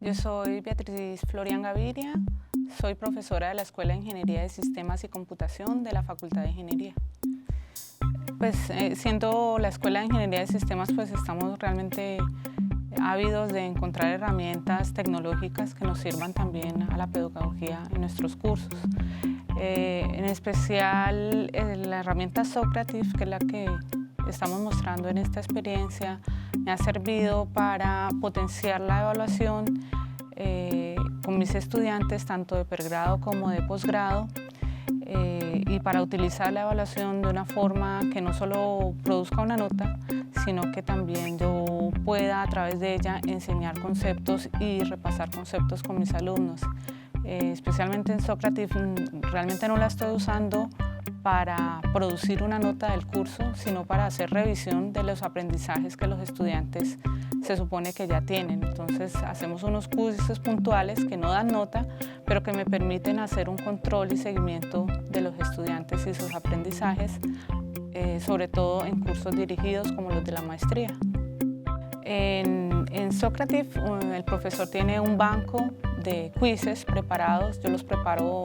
Yo soy Beatriz Florian Gaviria, soy profesora de la Escuela de Ingeniería de Sistemas y Computación de la Facultad de Ingeniería. Siendo la Escuela de Ingeniería de Sistemas, estamos realmente ávidos de encontrar herramientas tecnológicas que nos sirvan también a la pedagogía en nuestros cursos. En especial la herramienta Socrative, que es la que estamos mostrando en esta experiencia, me ha servido para potenciar la evaluación con mis estudiantes, tanto de pregrado como de posgrado, y para utilizar la evaluación de una forma que no solo produzca una nota, sino que también yo pueda a través de ella enseñar conceptos y repasar conceptos con mis alumnos. Especialmente en Socrative realmente no la estoy usando para producir una nota del curso, sino para hacer revisión de los aprendizajes que los estudiantes se supone que ya tienen. Entonces hacemos unos quizzes puntuales que no dan nota, pero que me permiten hacer un control y seguimiento de los estudiantes y sus aprendizajes, sobre todo en cursos dirigidos como los de la maestría. En Socrative el profesor tiene un banco de quizzes preparados, yo los preparo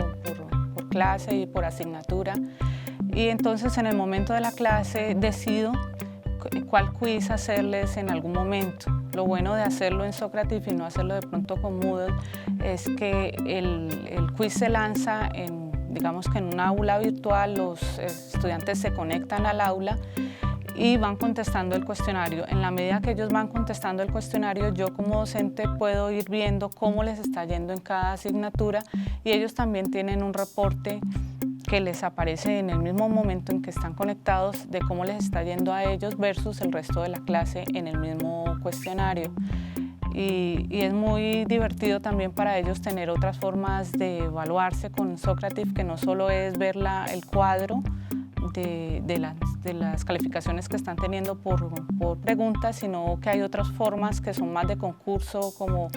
por clase y por asignatura, y entonces en el momento de la clase decido cuál quiz hacerles en algún momento. Lo bueno de hacerlo en Socrative y no hacerlo de pronto con Moodle es que el quiz se lanza digamos que en un aula virtual, los estudiantes se conectan al aula y van contestando el cuestionario. En la medida que ellos van contestando el cuestionario, yo como docente puedo ir viendo cómo les está yendo en cada asignatura, y ellos también tienen un reporte que les aparece en el mismo momento en que están conectados de cómo les está yendo a ellos versus el resto de la clase en el mismo cuestionario. Y es muy divertido también para ellos tener otras formas de evaluarse con Socrative, que no solo es ver el cuadro de las calificaciones que están teniendo por preguntas, sino que hay otras formas que son más de concurso, como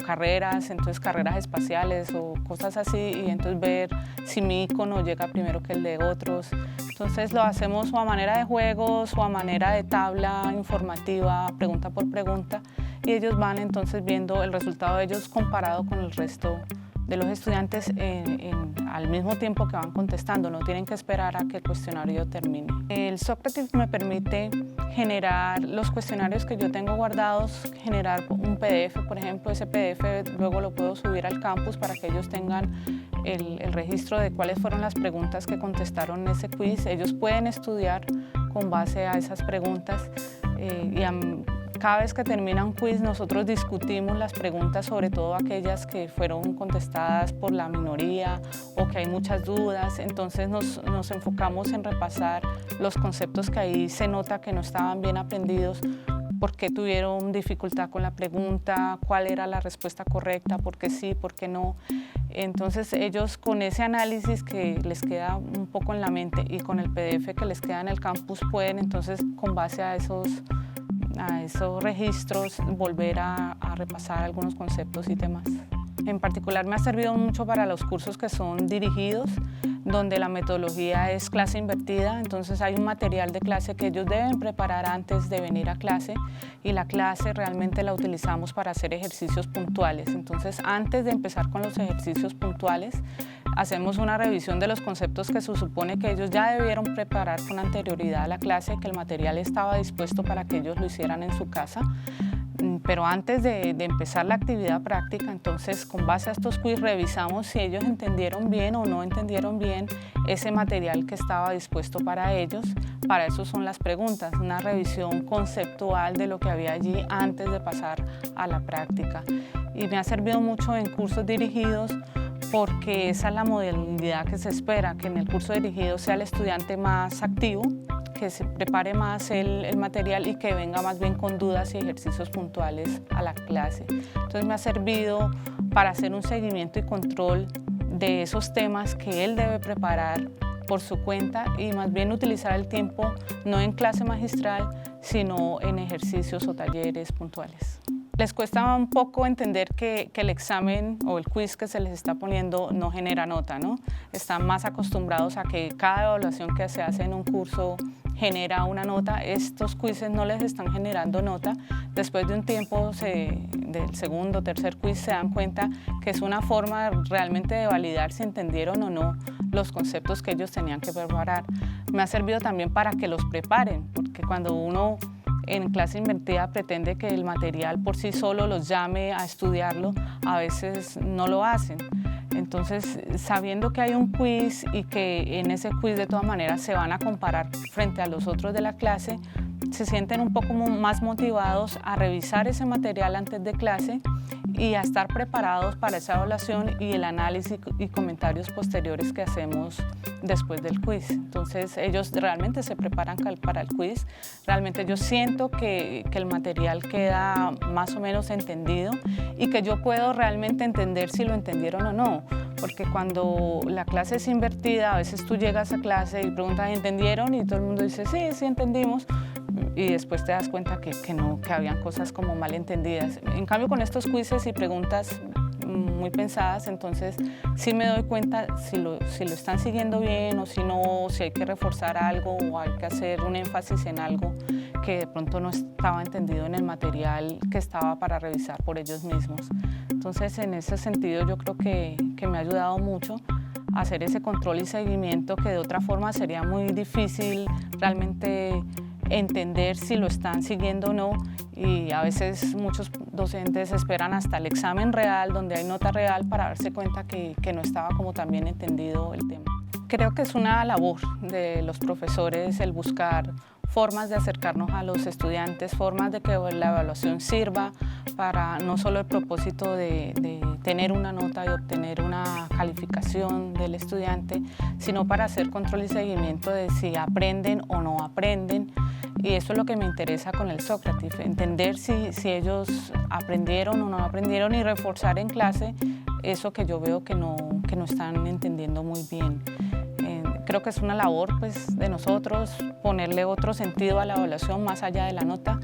carreras, entonces carreras espaciales o cosas así, y entonces ver si mi icono llega primero que el de otros. Entonces lo hacemos o a manera de juegos o a manera de tabla informativa, pregunta por pregunta, y ellos van entonces viendo el resultado de ellos comparado con el resto de los estudiantes al mismo tiempo que van contestando, no tienen que esperar a que el cuestionario termine. El Socrative me permite generar los cuestionarios que yo tengo guardados, generar un PDF, por ejemplo. Ese PDF luego lo puedo subir al campus para que ellos tengan el registro de cuáles fueron las preguntas que contestaron en ese quiz. Ellos pueden estudiar con base a esas preguntas, cada vez que termina un quiz nosotros discutimos las preguntas, sobre todo aquellas que fueron contestadas por la minoría o que hay muchas dudas. Entonces nos enfocamos en repasar los conceptos que ahí se nota que no estaban bien aprendidos, por qué tuvieron dificultad con la pregunta, cuál era la respuesta correcta, por qué sí, por qué no. Entonces ellos, con ese análisis que les queda un poco en la mente y con el PDF que les queda en el campus, pueden entonces, con base a esos registros, volver a repasar algunos conceptos y temas. En particular me ha servido mucho para los cursos que son dirigidos, donde la metodología es clase invertida. Entonces hay un material de clase que ellos deben preparar antes de venir a clase, y la clase realmente la utilizamos para hacer ejercicios puntuales. Entonces, antes de empezar con los ejercicios puntuales, hacemos una revisión de los conceptos que se supone que ellos ya debieron preparar con anterioridad a la clase, que el material estaba dispuesto para que ellos lo hicieran en su casa. Pero antes de empezar la actividad práctica, entonces con base a estos quiz revisamos si ellos entendieron bien o no entendieron bien ese material que estaba dispuesto para ellos. Para eso son las preguntas, una revisión conceptual de lo que había allí antes de pasar a la práctica. Y me ha servido mucho en cursos dirigidos, porque esa es la modalidad que se espera, que en el curso dirigido sea el estudiante más activo, que se prepare más el material y que venga más bien con dudas y ejercicios puntuales a la clase. Entonces me ha servido para hacer un seguimiento y control de esos temas que él debe preparar por su cuenta, y más bien utilizar el tiempo no en clase magistral, sino en ejercicios o talleres puntuales. Les cuesta un poco entender que el examen o el quiz que se les está poniendo no genera nota, ¿no? Están más acostumbrados a que cada evaluación que se hace en un curso genera una nota. Estos quizzes no les están generando nota. Después de un tiempo del segundo o tercer quiz se dan cuenta que es una forma realmente de validar si entendieron o no los conceptos que ellos tenían que preparar. Me ha servido también para que los preparen, porque cuando uno en clase invertida pretende que el material por sí solo los llame a estudiarlo, a veces no lo hacen. Entonces, sabiendo que hay un quiz y que en ese quiz de todas maneras se van a comparar frente a los otros de la clase, se sienten un poco más motivados a revisar ese material antes de clase y a estar preparados para esa evaluación y el análisis y comentarios posteriores que hacemos después del quiz. Entonces ellos realmente se preparan para el quiz, realmente yo siento que el material queda más o menos entendido y que yo puedo realmente entender si lo entendieron o no, porque cuando la clase es invertida, a veces tú llegas a clase y preguntas ¿entendieron? Y todo el mundo dice sí, sí entendimos, y después te das cuenta que no, que habían cosas como mal entendidas. En cambio, con estos quizzes y preguntas muy pensadas, entonces sí me doy cuenta si lo están siguiendo bien o si no, si hay que reforzar algo o hay que hacer un énfasis en algo que de pronto no estaba entendido en el material que estaba para revisar por ellos mismos. Entonces, en ese sentido, yo creo que me ha ayudado mucho a hacer ese control y seguimiento que de otra forma sería muy difícil realmente entender si lo están siguiendo o no, y a veces muchos docentes esperan hasta el examen real, donde hay nota real, para darse cuenta que no estaba como tan bien entendido el tema. Creo que es una labor de los profesores el buscar formas de acercarnos a los estudiantes, formas de que la evaluación sirva para no solo el propósito de tener una nota y obtener una calificación del estudiante, sino para hacer control y seguimiento de si aprenden o no aprenden. Y eso es lo que me interesa con el Socrative, entender si ellos aprendieron o no aprendieron y reforzar en clase eso que yo veo que no están entendiendo muy bien. Creo que es una labor pues, de nosotros ponerle otro sentido a la evaluación más allá de la nota.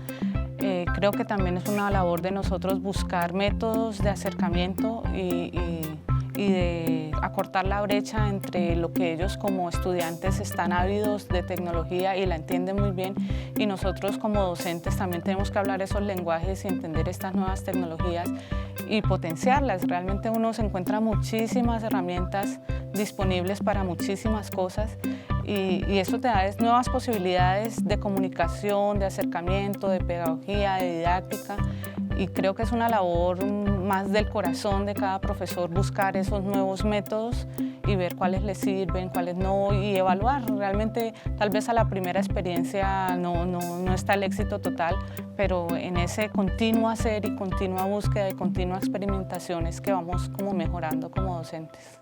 Creo que también es una labor de nosotros buscar métodos de acercamiento y de acortar la brecha entre lo que ellos como estudiantes están ávidos de tecnología y la entienden muy bien, y nosotros como docentes también tenemos que hablar esos lenguajes y entender estas nuevas tecnologías y potenciarlas. Realmente uno se encuentra muchísimas herramientas disponibles para muchísimas cosas y eso te da nuevas posibilidades de comunicación, de acercamiento, de pedagogía, de didáctica, y creo que es una labor más del corazón de cada profesor buscar esos nuevos métodos y ver cuáles les sirven, cuáles no, y evaluar. Realmente tal vez a la primera experiencia no está el éxito total, pero en ese continuo hacer y continua búsqueda y continua experimentación es que vamos como mejorando como docentes.